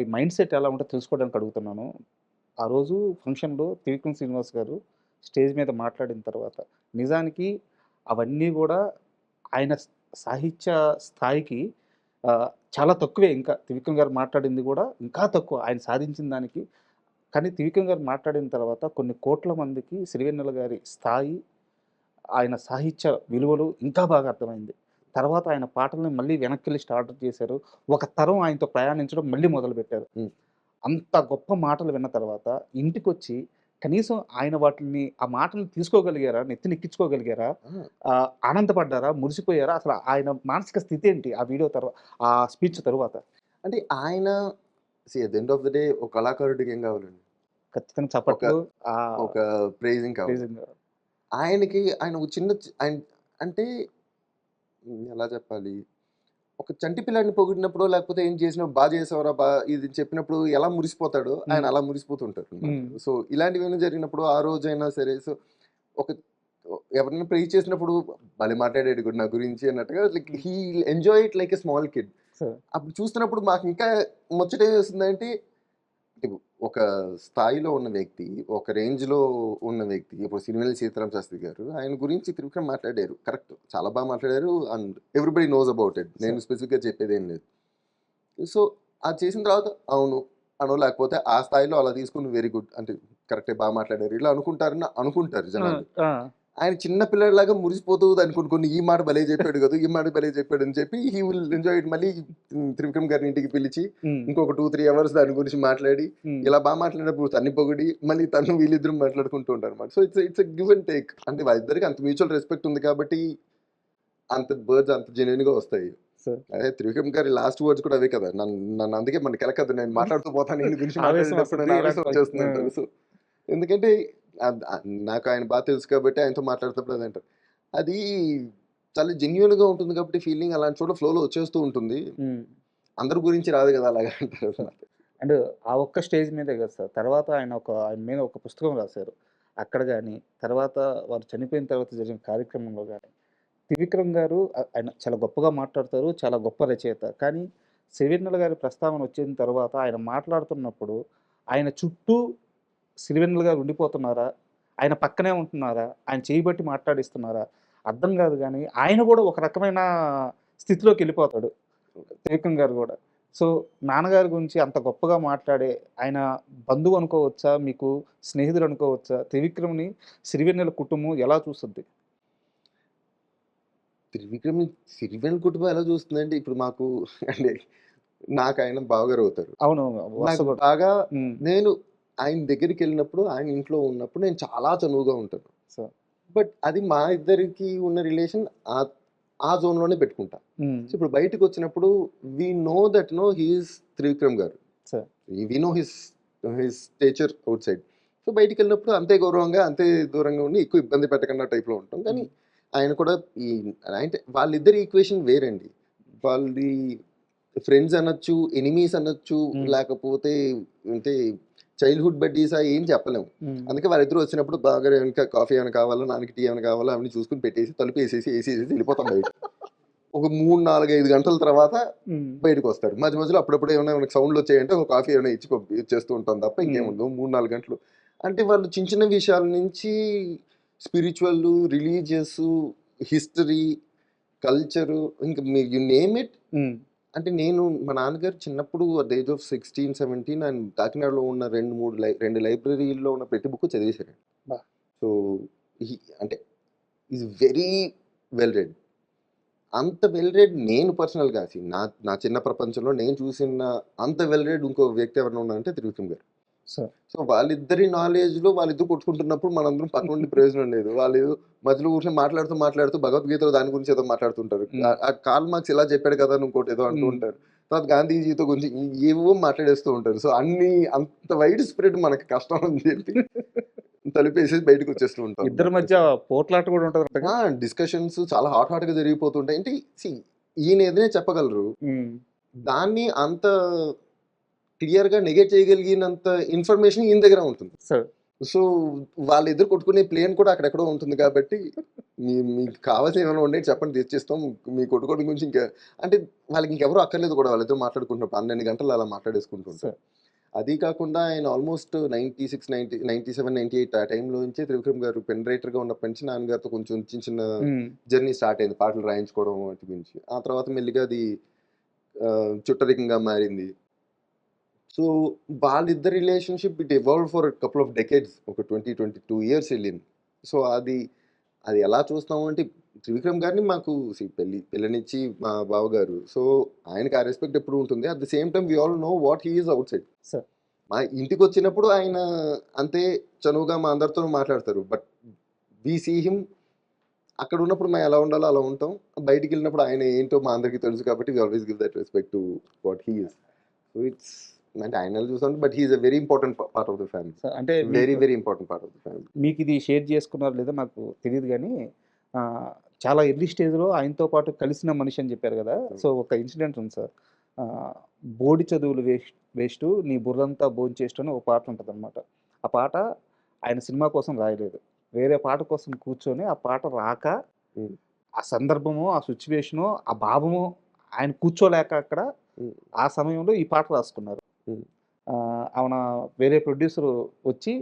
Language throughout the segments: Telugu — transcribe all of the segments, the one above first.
ఈ మైండ్ సెట్ ఎలా ఉంటదో తెలుసుకోవడానికి అడుగుతున్నాను. ఆ రోజు ఫంక్షన్‌లో త్రివిక్రమ్ శ్రీనివాస్ గారు స్టేజ్ మీద మాట్లాడిన తర్వాత, నిజానికి అవన్నీ గూడా ఆయన సాహిత్య స్థాయికి చాలా తక్కువే ఇంకా. త్రివిక్రమ్ గారు మాట్లాడింది గూడా ఇంకా తక్కువ. ఆయన సాధించిన దానికి. కానీ త్రివిక్రమ్ గారు మాట్లాడిన తర్వాత కొన్ని కోట్ల మందికి సిరివెన్నెల గారి స్థాయి, ఆయన సాహిత్య విలువలు ఇంకా బాగా అర్థమైంది. తర్వాత ఆయన పాటల్ని మళ్ళీ వెనక్కెళ్ళి స్టార్ట్ చేశారు. ఒక తరం ఆయనతో ప్రయాణించడం మళ్ళీ మొదలుపెట్టారు. హ్మ్. అంత గొప్ప మాటలు విన్న తర్వాత ఇంటికొచ్చి కనీసం ఆయన వాటిల్ని ఆ మాటలను తీసుకోగలిగారా? నెత్తినెక్కించుకోగలిగారా? ఆ! ఆనందపడ్డారా? మురిసిపోయారా? అసలు ఆయన మానసిక స్థితి ఏంటి? ఆ వీడియో ఆ స్పీచ్ తరువాత? అంటే ఆయన at the end of the day ఒక కళాకారుడికి ఏం కావాలండి? ఖచ్చితంగా ఒక చప్పట్లు ఒక ప్రైజింగ్ కావాలి. ప్రైజింగ్. ఆయన ఒక చిన్న అంటే ఎలా చెప్పాలి? ఒక చంటి పిల్లాడిని పొగిడినప్పుడో, లేకపోతే ఏం చేసినా చేసావురా ఇది చెప్పినప్పుడు ఎలా మురిసిపోతాడో, ఆయన హ్మ్. అలా మురిసిపోతుంటారనమాట. హ్మ్. సో, ఇలాంటివేమైనా జరిగినప్పుడు ఆ రోజైనా సరే, సో, ఒక ఎవరైనా ప్రైజ్ చేసినప్పుడు భలే మాట్లాడాడు నా గురించి అన్నట్టుగా లైక్ హ్మ్. He enjoy it like a small kid. So అప్పుడు చూస్తున్నప్పుడు మాకింకా ముచ్చటేస్తుందంటే, ఒక స్థాయిలో ఉన్న వ్యక్తి, ఒక రేంజ్‌లో ఉన్న వ్యక్తి, ఇప్పుడు సిరివెన్నెల సీతారామ శాస్త్రి గారు, ఆయన గురించి త్రివిక్రమ్ మాట్లాడారు. కరెక్ట్. చాలా మాట్లాడారు. And everybody knows about it. So నేను స్పెసిఫిక్‌గా చెప్పేదేం లేదు. సో, అది చేసిన తర్వాత అవును అనో, లేకపోతే ఆ స్థాయిలో అలా తీసుకొని వెరీ గుడ్. అంటే కరెక్టే మాట్లాడారు. ఇలా అనుకుంటారని అనుకుంటారు ఆ! జనాలు. ఆ! ఆయన చిన్న పిల్లాడిలాగా మురిసిపోతూ దాన్ని కొన్ని కొన్ని ఈ మాట భలే చెప్పాడు గదు, ఈ మాట భలే చెప్పాడని చెప్పి హీ విల్ ఎంజాయ్ ఇట్. మళ్ళీ త్రివిక్రమ్ గారిని ఇంటికి పిలిచి హ్మ్. ఇంకొక 2, 3 అవర్స్ దాని గురించి మాట్లాడి, హ్మ్. ఇలా మాట్లాడినప్పుడు తన్ని పొగిడి, మళ్ళీ తను వీళ్ళిద్దరు మాట్లాడుకుంటూ ఉంటారన్నమాట. So, it's a give and take. అంటే వాళ్ళిద్దరికి అంత మ్యూచువల్ రెస్పెక్ట్ ఉంది కాబట్టి అంత వర్డ్స్ అంత జెన్యూన్‌గా వస్తాయి. సో అదే త్రివిక్రమ్ గారి లాస్ట్ వర్డ్స్ కూడా అవే కదా! నన్ను అందుకే మన కెలకద్దు, నేను మాట్లాడుతూ పోతాను ఈయన గురించి ఆవేశం మాట్లాడేటప్పుడు వస్తది. నాకు ఇలాంటి ఆవేశం వచ్చేస్తుంది ఆ! అంటారు. సో, ఎందుకంటే నాకు ఆయన తెలుసు కాబట్టి ఆయనతో మాట్లాడుతున్నప్పుడు అదే అంటారు. అది చాలా జెన్యూన్‌గా ఉంటుంది కాబట్టి ఫీలింగ్ అలాంటి చోట్ల ఫ్లోలో వచ్చేస్తూ ఉంటుంది. హ్మ్. అందరి గురించి రాదు కదా! అలాగా సో అంటారనమాట. అండ్ ఆ ఒక్క స్టేజ్ మీదే కాదు సార్. తర్వాత ఆయన మీద ఒక పుస్తకం రాసారు. అక్కడ గాని, తర్వాత వారు చనిపోయిన తర్వాత జరిగిన కార్యక్రమంలో గాని, త్రివిక్రమ్ గారు ఆయన చాలా గొప్పగా మాట్లాడతారు. చాలా గొప్ప రచయిత. కానీ సిరివెన్నెల గారి ప్రస్తావన వచ్చిన తర్వాత ఆయన మాట్లాడుతున్నప్పుడు ఆయన చుట్టూ సిరివెన్నెల గారు ఉండిపోతున్నారా? ఆయన పక్కనే ఉంటున్నారా? ఆయన చేయి బట్టి మాట్లాడిస్తున్నారా? అర్థం కాదు గానీ, ఆయన గూడా ఒక రకమైన స్థితిలోకెళ్ళిపోతాడు. త్రివిక్రమ్ గారు గూడా. సో, నాన్నగారి గురించి అంత గొప్పగా మాట్లాడే ఆయన బంధువు అనుకోవచ్చా? మీకు స్నేహితుడు అనుకోవచ్చా? త్రివిక్రమ్‌ని సిరివెన్నెల కుటుంబం ఎలా చూస్తది? త్రివిక్రమ్ సిరివెన్నెల కుటుంబం ఎలా చూస్తుందంటే ఇప్పుడు మాకు అంటే నాకాయన బావగారవుతారు. అవునవును. నాకు వరుసగా బాగా హ్మ్. నేను ఆయన దగ్గరికెళ్ళినప్పుడు, ఆయన ఇంట్లో ఉన్నప్పుడు నేను చాలా చనువుగా ఉంటాను. సో బట్ అది మా ఇద్దరికి ఉన్న రిలేషన్ ఆహ్, ఆ జోన్‌లోనే పెట్టుకుంటా. హ్మ్. సో, ఇప్పుడు బయటికొచ్చినప్పుడు we know that he is Trivikram గారు. So we know his stature outside. So, బయటికెళ్ళినప్పుడు అంతే గౌరవంగా, అంతే దూరంగా ఉండి ఎక్కువ ఇబ్బంది పెట్టకుండా టైప్‌లో ఉంటాం. కానీ హ్మ్. ఆయన కూడా ఈ అంటే వాళ్ళిద్దరి ఈక్వేషన్ వేరండి. వాళ్ళది ఫ్రెండ్స్ అనొచ్చు, ఎనిమీస్ అనొచ్చు, హ్మ్. లేకపోతే అంటే చైల్డ్‌హుడ్ బడ్డీసా ఏం చెప్పలేము. హ్మ్. అందుకే వాళ్ళిద్దరూ వచ్చినప్పుడు బాగా ఇంకా కాఫీ ఏమైనా కావాలా, నాన్నకి టీ ఏమైనా కావాలా అవన్నీ చూసుకొని పెట్టేసి, తలుపేసేసి, ఏసేసేసి వెళ్ళిపోతాం బయటికి. ఒక 3, 4, 5 గంటల తర్వాత హ్మ్. బయటకొస్తారు. మధ్య మధ్యలో అప్పుడప్పుడు ఏమైనా మనకు సౌండ్‌లొచ్చాయంటే ఒక కాఫీ ఏమైనా ఇచ్చి ఇచ్చేస్తూ ఉంటాం తప్ప హ్మ్. ఇంకేముండదు. 3, 4 గంటలు. అంటే వాళ్ళు చిన్న చిన్న విషయాల నుంచి స్పిరిచ్యువల్, రిలీజియస్, హిస్టరీ, కల్చరు ఇంక యూ నేమ్ ఇట్. హ్మ్. అంటే మా నాన్నగారు చిన్నప్పుడు అట్ ద ఏజ్ ఆఫ్ 16, 17 ఆయన కాకినాడలో ఉన్న 2 లైబ్రరీల్లో ఉన్న ప్రతి బుక్ చదివేసారండి. అబ్బా! సో, హి అంటే ఈస్ వెరీ వెల్ రెడ్. అంత వెల్ రెడ్ నేను పర్సనల్‌గా నా నా చిన్న ప్రపంచంలో నేను చూసిన అంత వెల్ రెడ్ ఇంకో వ్యక్తి ఎవరైనా ఉన్నారంటే త్రివిక్రమ్ గారు. సో సో, వాళ్ళిద్దరి నాలెడ్జ్‌లో వాళ్ళిద్దరు కొట్టుకుంటున్నప్పుడు మనందరం పక్కన ఉండి ప్రయోజనం లేదు. వాళ్ళేదో మధ్యలో కూర్చొని మాట్లాడుతూ, మాట్లాడుతూ భగవద్గీతలో దాని గురించి ఏదో మాట్లాడుతుంటారు. హ్మ్. కార్ల్ మార్క్స్ ఇలా చెప్పాడు కదా! అని ఇంకోటేదో అంటూ హ్మ్. ఉంటారు. తర్వాత గాంధీజీతో గురించి ఏవేవో మాట్లాడేస్తూ ఉంటారు. సో, అంత వైడ్ స్ప్రెడ్ మనకు కష్టం అని చెప్పి తలుపేసేసి బయటకొచ్చేస్తూ ఉంటాం ఇద్దరి అన్నమాట. మధ్య పోట్లాట గూడా ఉంటదంటగా? ఆ! డిస్కషన్స్ చాలా హాట్‌గా జరిగిపోతుంటాయి. అంటే ఈయన ఏదైనా చెప్పగలరు. హ్మ్. దాన్ని అంత క్లియర్‌గా నెగెట్ చేయగలిగినంత ఇన్ఫర్మేషన్ ఈయన దగ్గర ఉంటుంది. సో సో వాళ్ళిద్దరు కొట్టుకునే ప్లేన్ కూడా అక్కడెక్కడో ఉంటుంది కాబట్టి మీకు కావాల్సిన ఏమైనా ఉండే చెప్పండి తెచ్చిస్తాం. మీ కొట్టుకోవడం గురించి ఇంకా అంటే వాళ్ళకి ఇంకెవరు అక్కర్లేదు కూడా వాళ్ళిద్దరు మాట్లాడుకుంటున్నారు. 12 గంటలు అలా మాట్లాడేసుకుంటుంటారు. సార్. అది కాకుండా ఆయన ఆల్మోస్ట్ 96, 90, 97, 98 ఆ టైంలో నుంచే త్రివిక్రమ్ గారు పెన్ రైటర్‌గా ఉన్నప్పటి నుంచి నాన్నగారితో కొంచెం చిన్న చిన్న హ్మ్. జర్నీ స్టార్ట్ అయింది. పాటలు రాయించుకోవడం వాటి గురించి. ఆ తర్వాత మెల్లిగా అది చుట్టరికంగా మారింది. సో వాళ్ళిద్దరి relationship it evolved for couple of decades. ఒక 20, 22 ఇయర్స్ ఎళ్ళింది. సో అది ఎలా చూస్తాము అంటే త్రివిక్రమ్ గారిని మాకు పెళ్ళినిచ్చి మా బావగారు. సో ఆయనకి ఆ రెస్పెక్ట్ ఎప్పుడు ఉంటుంది. At the same time we all know what he is outside. Sir. మా ఇంటికొచ్చినప్పుడు ఆయన అంతే చనువుగా మా అందరితోనూ మాట్లాడతారు. బట్ వి సీ హిమ్ అక్కడ ఉన్నప్పుడు మేము ఎలా ఉండాలో అలా ఉంటాం. బయటికెళ్ళినప్పుడు ఆయన ఏంటో మా అందరికీ తెలుసు కాబట్టి we always give that respect to what he is. So it's అంటే ఆయన చూసాం but he is a very important part of the family. Sir అంటే వెరీ మీకు very important part of the family. మీకిది షేర్ చేసుకున్నారో లేదో నాకు తెలీదు గానీ చాలా ఎర్లీ స్టేజ్‌లో ఆయనతో పాటు కలిసిన మనిషి అని చెప్పారు గదా! సో ఒక ఇన్సిడెంట్ ఉంది సార్. ఆహ్, బోడి చదువులు వేస్టు నీ బుర్రంతా భోంచేస్టు అని ఒక పాట ఉంటదనమాట. ఆ పాట ఆయన సినిమా కోసం రాయలేదు. వేరే పాట కోసం కూర్చొని ఆ పాట రాక హ్మ్. ఆ సందర్భమో, ఆ సిట్యుయేషనో, ఆ భావమో ఆయన కూర్చోలేక అక్కడ హ్మ్. ఆ సమయంలో ఈ పాట రాసుకున్నారు. హ్మ్. ఆమెన వేరే ప్రొడ్యూసరు వచ్చి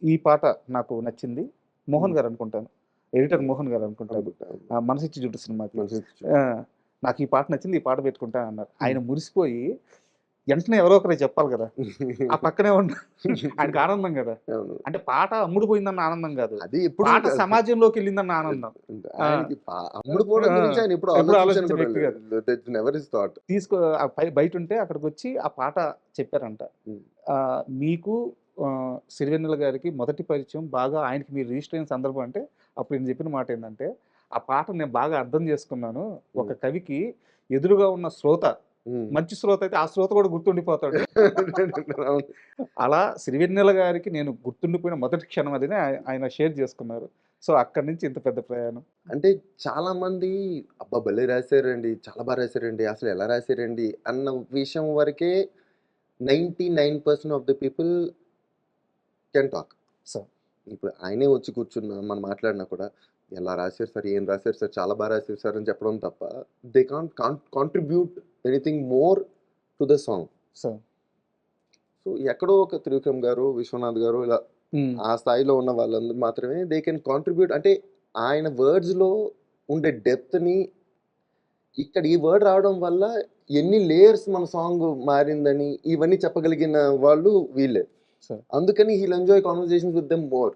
ఈ పాట నాకు నచ్చింది. మోహన్ హ్మ్. గారు అనుకుంటాను. ఎడిటర్ మోహన్ గారు అనుకుంటాను. అనుకుంటా. అవును. 'మనసిచ్చి జుట్టు' సినిమాకి. మనసు ఆ! నాకు ఈ పాట నచ్చింది. ఈ పాట పెట్టుకుంటా అన్నారు. ఆయన హ్మ్. మురిసిపోయి వెంటనే ఎవరో ఒకరు చెప్పాలి గదా! ఆ పక్కనే ఉన్న ఆయనకి ఆనందం గదా! అవును. అంటే పాట అమ్ముడుపోయిందన్న ఆనందం గాదు. అది ఎప్పుడు పాట సమాజంలోకెళ్ళిందన్న ఆనందం. ఆ! ఆయనకి అమ్ముడు పోవడం ఆ! గురించి ఆయన ఎప్పుడు ఎప్పుడు ఆలోచించను ఆలోచించిన కూడా వ్యక్తి లేదు. గాదు. That's never his thought. బయటుంటే అక్కడికొచ్చి ఆ పాట చెప్పారంట. హ్మ్. మీకు సిరివెన్నెల గారికి మొదటి పరిచయం బాగా ఆయనకి మీరు రిజిస్టర్ అయిన సందర్భం అంటే, అప్పుడు ఈయన చెప్పిన మాటేందంటే, "ఆ పాటను నేను బాగా అర్థం చేసుకున్నాను. ఒక హ్మ్. కవికి ఎదురుగా ఉన్న శ్రోత, హ్మ్. మంచి శ్రోత అయితే ఆ శ్రోత కూడా గుర్తుండిపోతాడు." అవును. అలా సిరివెన్నెల గారికి నేను గుర్తుండిపోయిన మొదటి క్షణం అదని ఆయన షేర్ చేసుకున్నారు. సో, అక్కడి నుంచి ఇంత పెద్ద ప్రయాణం. అంటే చాలా మంది అబ్బా! భలే రాసారండి. చాలా బా రాసారండి. అసలు ఎలా రాసారండి అన్న విషయం వరకే 99% of the people can talk. So ఇప్పుడు ఆయనే వచ్చి కూర్చున్నా మనం మాట్లాడినా కూడా, ఎలా రాసారు సార్? ఏం రాసారు సార్? చాలా బా రాసారు సార్ అని చెప్పడం తప్ప, they can't contribute anything more to the song. So so, ఎక్కడో ఒక త్రివిక్రమ్ గారు, విశ్వనాథ్ గారు ఇలా హ్మ్. ఆ స్థాయిలో ఉన్న వాళ్ళందరూ మాత్రమే దే కెన్ కాంట్రిబ్యూట్ అంటే ఆయన వర్డ్స్‌లో ఉండే డెప్త్‌ని ఇక్కడ ఈ వర్డ్ రావడం వల్ల ఎన్ని లేయర్స్ మన సాంగ్ మారిందని ఇవన్నీ చెప్పగలిగిన వాళ్ళు వీళ్ళే. సో అందుకని he'll enjoy conversations with them more.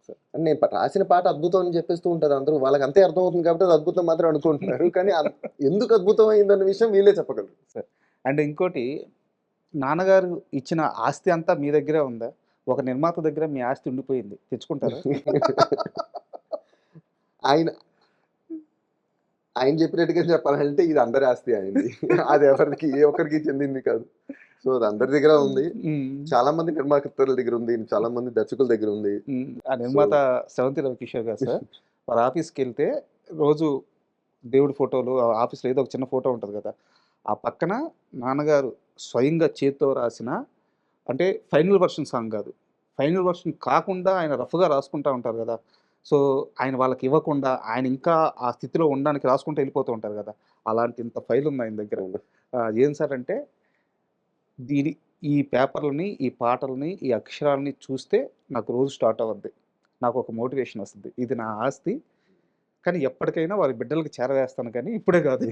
So అంటే నేను రాసిన పాట అద్భుతం అని చెప్పేస్తూ ఉంటారు అందరూ. వాళ్ళకి అంతే అర్థమవుతుంది కాబట్టి అది అద్భుతం మాత్రం అనుకుంటున్నారు. కానీ ఎందుకు అద్భుతం అయిందన్న విషయం వీళ్ళే చెప్పగలరు. సో అండ్ ఇంకోటి నాన్నగారు ఇచ్చిన ఆస్తి అంతా మీ దగ్గరే ఉందా? ఒక నిర్మాత దగ్గర మీ ఆస్తి ఉండిపోయింది. తెచ్చుకుంటారా? ఆయన ఆయన చెప్పినట్టుగా చెప్పాలంటే ఇది అందరి ఆస్తి ఆయనది. అది ఎవరికీ ఏ ఒక్కరికి చెందింది కాదు. సో, అది అందరి దగ్గర ఉంది. హ్మ్. చాలా మంది నిర్మాతల దగ్గర ఉంది. చాలా మంది దర్శకుల దగ్గర ఉంది. హ్మ్. ఆ సో నిర్మాత స్రవంతి రవికిషోర్ గారు సార్. వారి ఆఫీస్‌కెళ్తే రోజు దేవుడి ఫోటోలు ఆఫీస్‌లో ఏదో ఒక చిన్న ఫోటో ఉంటది గదా! ఆ పక్కన నాన్నగారు స్వయంగా చేత్తో రాసిన అంటే ఫైనల్ వర్షన్ సాంగ్ గాదు. ఫైనల్ వర్షన్ కాకుండా ఆయన రఫ్‌గా రాసుకుంటా ఉంటారు గదా! సో, ఆయన వాళ్ళకి ఇవ్వకుండా ఆయన ఇంకా ఆ స్థితిలో ఉండడానికి రాసుకుంటూ ఎళ్ళిపోతూ ఉంటారు గదా! అలాంటి ఇంత ఫైల్ ఉంది ఆయన దగ్గర. అవును. ఏం సార్ అంటే ఈ పేపర్‌లని, ఈ పాటలని, ఈ అక్షరాలని చూస్తే నాకు రోజు స్టార్ట్ అవుద్ది. నాకొక మోటివేషన్ వస్తది. ఇది నా ఆస్తి. కానీ ఎప్పటికైనా వారి బిడ్డలకి చేరవేస్తాను కానీ ఇప్పుడే గాదు.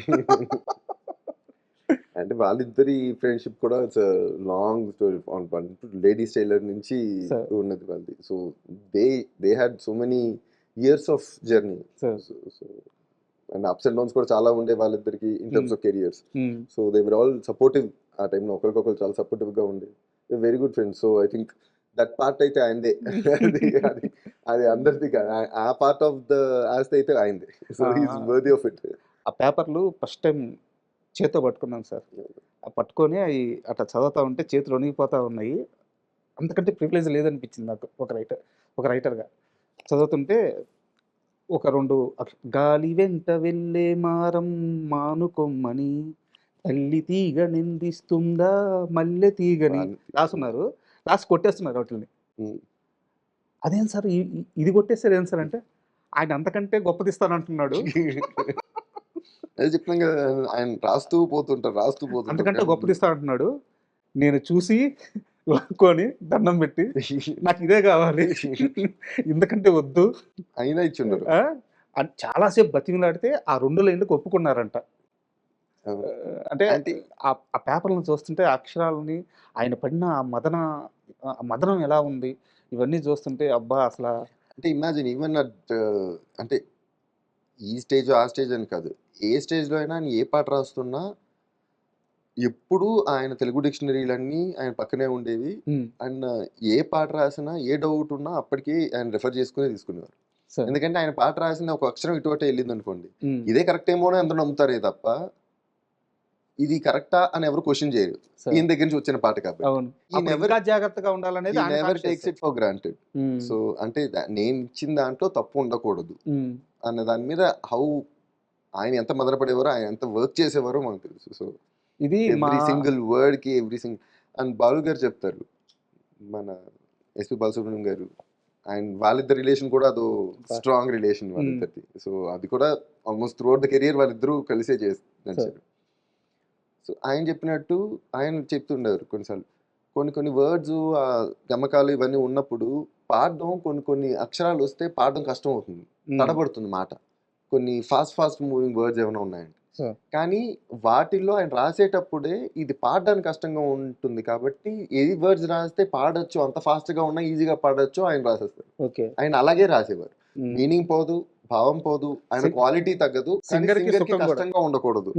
అంటే వాళ్ళిద్దరి ఫ్రెండ్‌షిప్ కూడా it's long story. Ladies tailor నుంచి సో, ఉన్నది వాళ్ళది. So, they they had so many years of journey. So so and ups and downs కూడా చాలా ఉండే వాళ్ళిద్దరికి in hmm. Terms of careers. Hmm. So they were all supportive. ఆ టైంలో ఒకరికొకరు చాలా సపోర్టివ్‌గా ఉండే. Very good friends. So I think that part అయితే ఆయనదే. అది అది అది అందరిది కాదు. ఆ పార్ట్ ఆఫ్ ద ఆస్తి అయితే ఆయనదే. సో హి ఈస్ ఆ! Worthy of it. ఆ పేపర్‌లు ఫస్ట్ టైమ్ చేత్తో పట్టుకున్నాను సార్. పట్టుకొని అయి అట్లా చదువుతా ఉంటే చేతులు వణికిపోతా ఉన్నాయి. అంతకంటే ప్రివిలేజ్ లేదనిపించింది నాకు ఒక రైటర్‌గా. చదువుతుంటే ఒక 2 గాలి వెంట వెళ్ళే మారం మానుకొమ్మని, తల్లి తీగ నిందిస్తుందా మల్లె తీగని వాళ్ళు రాసున్నారు. రాసి కొట్టేస్తున్నారు ఆటిల్ని. హ్మ్. అదేం సార్ ఇది కొట్టేసారు ఏం సార్ అంటే, ఆయన అంతకంటే గొప్పదిస్తానంటున్నాడు. అదే చెప్తున్నాం కదా, ఆయన రాస్తూ పోతుంటారు అంతకంటే కానీ గొప్పదిస్తా అంటున్నాడు. నేను చూసి లాక్కొని దండం పెట్టి నాకు ఇదే కావాలి. ఇంతకంటే వద్దు. అయినా ఇచ్చుండరు. ఆ! అని చాలా సేపు బతిమిలాడితే ఆ 2 లైన్‌లకి ఒప్పుకున్నారంట. అంటే అంటే ఆ పేపర్‌లను చూస్తుంటే ఆ అక్షరాలని ఆయన పడిన ఆ మదనం ఎలా ఉంది? ఇవన్నీ చూస్తుంటే అబ్బా! అసలా అంటే ఇమాజిన్ ఈవెన్ అట్ అంటే ఈ స్టేజ్, ఆ స్టేజ్ అని కాదు. ఏ స్టేజ్‌లో అయినా ఆయన ఏ పాట రాస్తున్నా ఎప్పుడూ ఆయన తెలుగు డిక్షనరీలన్నీ ఆయన పక్కనే ఉండేవి. హ్మ్. అండ్ ఏ పాట రాసినా, ఏ డౌట్ ఉన్నా అప్పటికి ఆయన రిఫర్ చేసుకునే తీసుకునేవారు. సార్. ఎందుకంటే ఆయన పాట రాసిన ఒక అక్షరం ఇటు అటే ఎళ్ళిందనుకోండి, హ్మ్. ఇదే కరెక్ట్ ఏమో అని అందరూ నమ్ముతారే తప్ప, ఇది కరెక్టా అని ఎవరు క్వెషన్ చేయరు. సార్. ఈయన దగ్గర నుంచి వచ్చిన పాట కాబట్టి. అవును. ఈ అప్పుడు నెవర్ ఇంకా జాగ్రత్తగా ఉండాలనేది ఈ ఆయన never conscious. Takes it for granted. హ్మ్. సో అంటే నేను ఇచ్చిన దాంట్లో తప్పు ఉండకూడదు హ్మ్. అన్న దాని మీద ఆయన ఎంత మదన పడేవారో, ఆయన ఎంత వర్క్ చేసేవారో మనకు తెలుసు. సో ఇది మా ఎవ్రీ సింగిల్ వర్డ్‌కి అండ్ బాలు గారు చెప్తారు. మన ఎస్‌పి బాలసుబ్రహ్మణ్యం గారు. వాళ్ళిద్దరి రిలేషన్ కూడా అదో స్ట్రాంగ్ రిలేషన్ హ్మ్. వాళ్ళిద్దరిది. సో అది కూడా ఆల్‌మోస్ట్ త్రూఔట్ ద కెరియర్ వాళ్ళిద్దరూ కలిసే సార్. నడిచారు. సో ఆయన చెప్పినట్టు ఆయన చెప్తుండేవారు కొన్నిసార్లు. కొన్ని వర్డ్స్ గమకాలు ఇవన్నీ ఉన్నప్పుడు పాడడం కొన్ని అక్షరాలొస్తే పాడడం కష్టం అవుతుంది. హ్మ్. తడబడుతుంది మాట. కొన్ని ఫాస్ట్ మూవింగ్ వర్డ్స్ ఏమైనా ఉన్నాయంటే. సార్. కానీ వాటిల్లో ఆయన రాసేటప్పుడే ఇది పాడడానికి కష్టంగా ఉంటుంది కాబట్టి ఏ వర్డ్స్ రాస్తే పాడొచ్చు, అంత ఫాస్ట్‌గా ఉన్నా ఈజీగా పాడొచ్చు ఆయన రాసేస్తారు. ఓకే. ఆయన అలాగే రాసేవారు. హ్మ్. మీనింగ్ పోదు, భావం పోదు, ఆయన సింగ్ క్వాలిటీ తగ్గదు. కానీ సింగర్‌కి సింగర్‌కి సుఖం గూడా. కష్టంగా ఉండకూడదు.